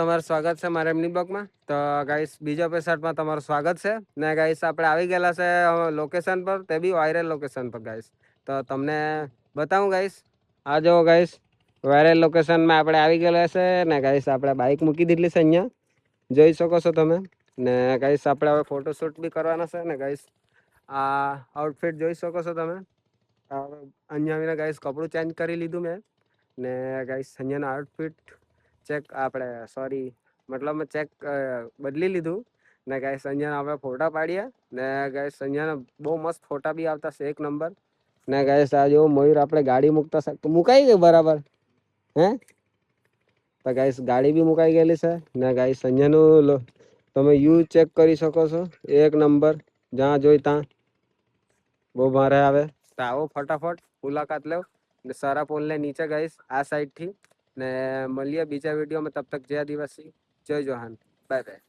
તમારું સ્વાગત છે મારા એમની બ્લોગમાં. તો ગાઈસ બીજા એપિસોડમાં તમારું સ્વાગત છે ને ગાઈસ આપણે આવી ગયેલા છે લોકેશન પર, તે બી વાયરલ લોકેશન પર ગાઈસ. તો તમને બતાવું ગાઈસ, આ જો ગાઈસ વાયરલ લોકેશનમાં આપણે આવી ગયેલા છે ને ગાઈસ આપણે બાઇક મૂકી દીધલી છે અહીંયા, જોઈ શકો છો તમે. ને ગાઈસ આપણે હવે ફોટોશૂટ બી કરવાના છે ને ગાઈસ આ આઉટફિટ જોઈ શકો છો તમે. અહીંયા આવીને ગાઈસ કપડું ચેન્જ કરી લીધું મેં ને ગાઈસ અહીંયાનો આઉટફિટ ચેક આપણે મતલબ ચેક બદલી લીધું ને ગાઈસ અહીંયા આપણે ફોટા પાડ્યા ને ગાઈસ અહીંયા બહુ મસ્ત ફોટા બી આવતા છે, એક નંબર. ને ગાઈસ આ જો મયુર આપણે ગાડી મૂકતા મુકાઈ ગઈ બરાબર હે. તો ગાઈસ ગાડી બી મુકાઈ ગયેલી છે ને ગાઈસ અહીંયાનું તમે યુ ચેક કરી શકો છો, એક નંબર. જ્યાં જોઈ ત્યાં બહુ ભારે આવે. તો આવો ફટાફટ મુલાકાત લો ને સારા પોલ ને નીચે ગાઈસ આ સાઈડ થી. ને મળીએ બીજા વિડીયોમાં. તબ તક જય આદિવાસી, જય જોહાન, બાય બાય.